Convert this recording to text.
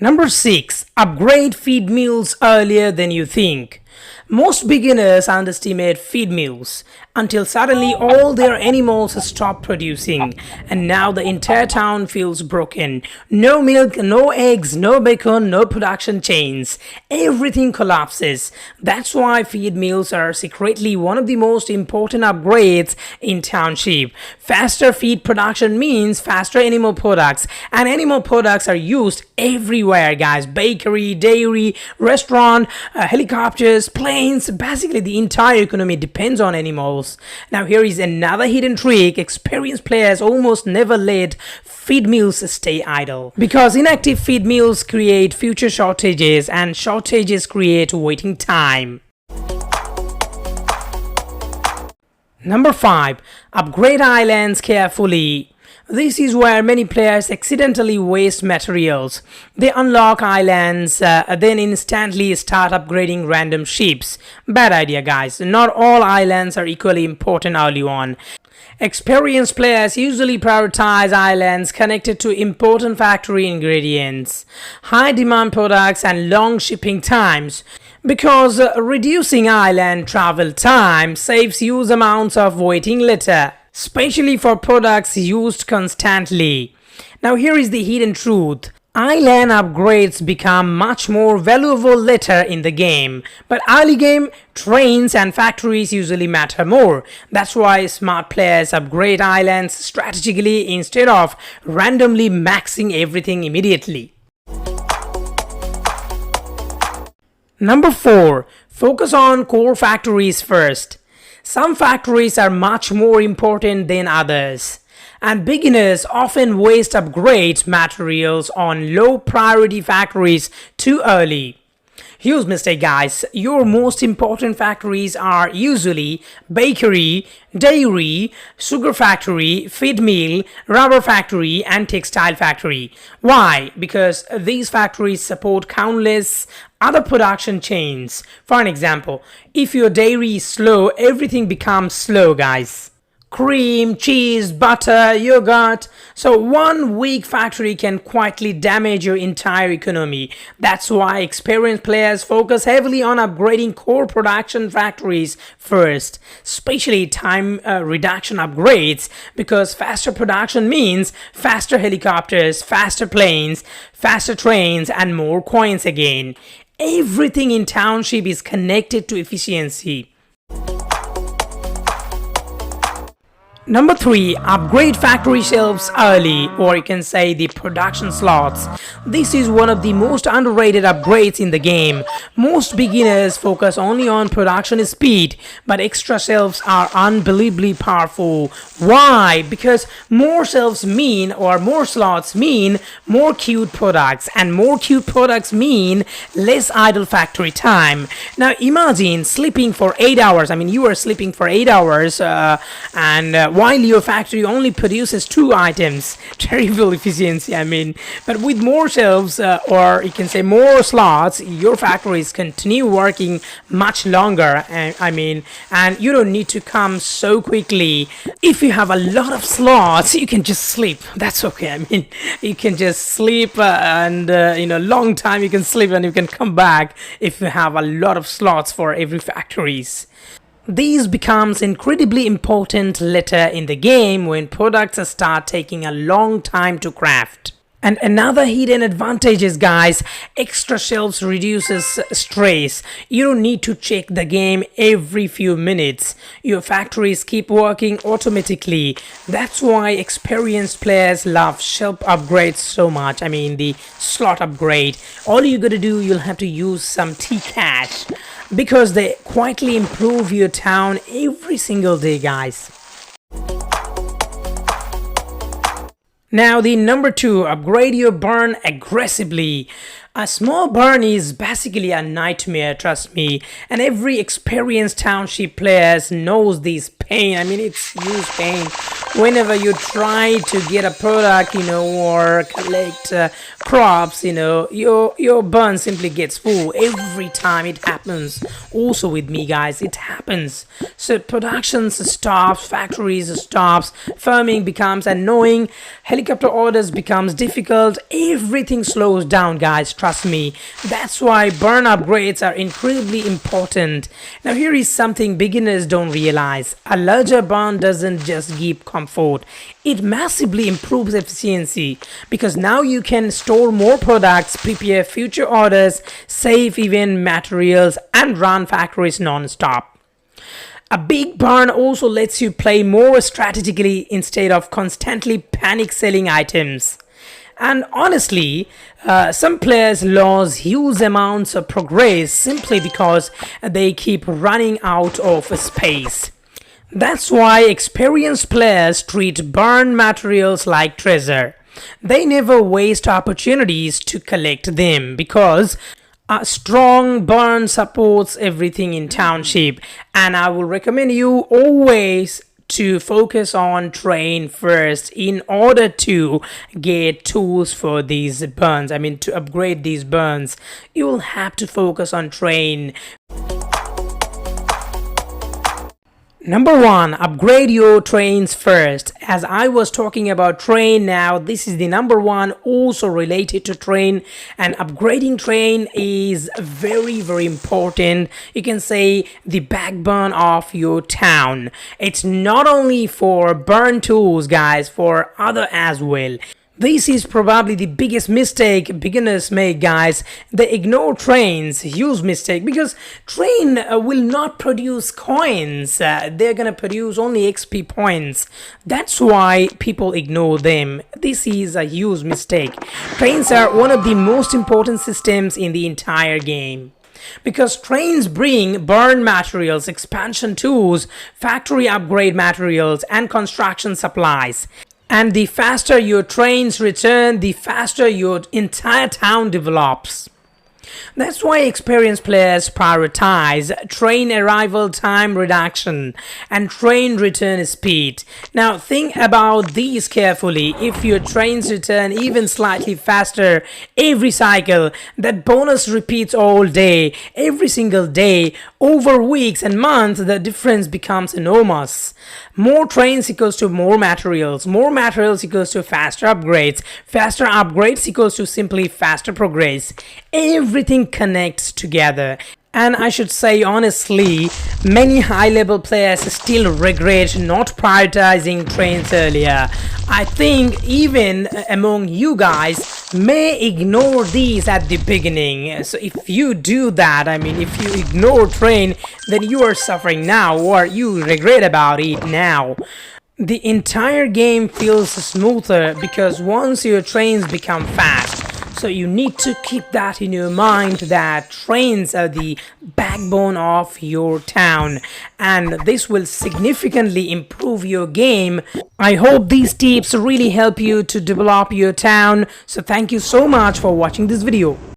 Number 6. Upgrade feed mills earlier than you think. Most beginners underestimate feed mills until suddenly all their animals stop producing and now the entire town feels broken. No milk, no eggs, no bacon, no production chains. Everything collapses. That's why feed mills are secretly one of the most important upgrades in township. Faster feed production means faster animal products, and animal products are used everywhere, guys. Bakery, dairy, restaurant, helicopters, planes. Basically the entire economy depends on animals. Now here is another hidden trick. Experienced players almost never let feed mills stay idle because inactive feed mills create future shortages and shortages create waiting time. Number 5. Upgrade islands carefully. This is where many players accidentally waste materials. They unlock islands, then instantly start upgrading random ships. Bad idea, guys. Not all islands are equally important early on. Experienced players usually prioritize islands connected to important factory ingredients, high demand products and long shipping times. Because reducing island travel time saves huge amounts of waiting later, especially for products used constantly. Now here is the hidden truth. Island upgrades become much more valuable later in the game, but early game, trains and factories usually matter more. That's why smart players upgrade islands strategically instead of randomly maxing everything immediately. Number 4. Focus on core factories first. Some factories are much more important than others, and beginners often waste upgrade materials on low priority factories too early. Huge mistake, guys. Your most important factories are usually bakery, dairy, sugar factory, feed mill, rubber factory and textile factory. Why? Because these factories support countless other production chains. For an example, if your dairy is slow, everything becomes slow, guys. Cream, cheese, butter, yogurt. So one weak factory can quietly damage your entire economy. That's why experienced players focus heavily on upgrading core production factories first, especially time reduction upgrades, because faster production means faster helicopters, faster planes, faster trains and more coins again. Everything in township is connected to efficiency. Number 3. Upgrade factory shelves early, or you can say the production slots. This is one of the most underrated upgrades in the game. Most beginners focus only on production speed, but extra shelves are unbelievably powerful. Why? Because more shelves mean, or more slots mean, more queued products, and more queued products mean less idle factory time. Now imagine sleeping for 8 hours. I mean, you are sleeping for 8 hours and while your factory only produces 2 items. Terrible efficiency, I mean. But with more shelves or you can say more slots, your factories continue working much longer. And you don't need to come so quickly. If you have a lot of slots, you can just sleep. That's okay. I mean, you can just sleep and long time you can sleep and you can come back if you have a lot of slots for every factories. These becomes incredibly important later in the game when products start taking a long time to craft. And another hidden advantage is, guys, extra shelves reduces stress. You don't need to check the game every few minutes. Your factories keep working automatically. That's why experienced players love shelf upgrades so much. I mean, the slot upgrade. All you gotta do, you'll have to use some T-Cash, because they quietly improve your town every single day, guys. Now the number 2, upgrade your barn aggressively. A small barn is basically a nightmare, trust me, and every experienced township players knows this pain. I mean, it's huge pain. whenever you try to get a product, or collect crops, your burn simply gets full every time. It happens also with me, guys. It happens. So production stops, factories stops, farming becomes annoying, helicopter orders becomes difficult, everything slows down, guys. Trust me. That's why burn upgrades are incredibly important. Now here is something beginners don't realize. A larger barn doesn't just give comfort, it massively improves efficiency, because now you can store more products, prepare future orders, save even materials, and run factories non-stop. A big barn also lets you play more strategically instead of constantly panic selling items. And honestly, some players lose huge amounts of progress simply because they keep running out of space. That's why experienced players treat burn materials like treasure. They never waste opportunities to collect them, because a strong burn supports everything in Township, and I will recommend you always to focus on train first in order to get tools for these burns. To upgrade these burns, you will have to focus on train. Number 1, upgrade your trains first. As I was talking about train, now this is the number 1 also related to train, and upgrading train is very important. You can say the backbone of your town. It's not only for burn tools, guys, for other as well. This is probably the biggest mistake beginners make, guys. They ignore trains, huge mistake, because train will not produce coins. They're gonna produce only XP points. That's why people ignore them. This is a huge mistake. Trains are one of the most important systems in the entire game, because trains bring burn materials, expansion tools, factory upgrade materials, and construction supplies. And the faster your trains return, the faster your entire town develops. That's why experienced players prioritize train arrival time reduction and train return speed. Now think about these carefully. If your trains return even slightly faster every cycle, that bonus repeats all day, every single day, over weeks and months, the difference becomes enormous. More trains equals to more materials equals to faster upgrades equals to simply faster progress. Everything connects together. And I should say honestly, many high-level players still regret not prioritizing trains earlier. I think even among you guys may ignore these at the beginning. So if you do that, if you ignore train, then you are suffering now, or you regret about it now. The entire game feels smoother because once your trains become fast. So you need to keep that in your mind, that trains are the backbone of your town, and this will significantly improve your game. I hope these tips really help you to develop your town. So thank you so much for watching this video.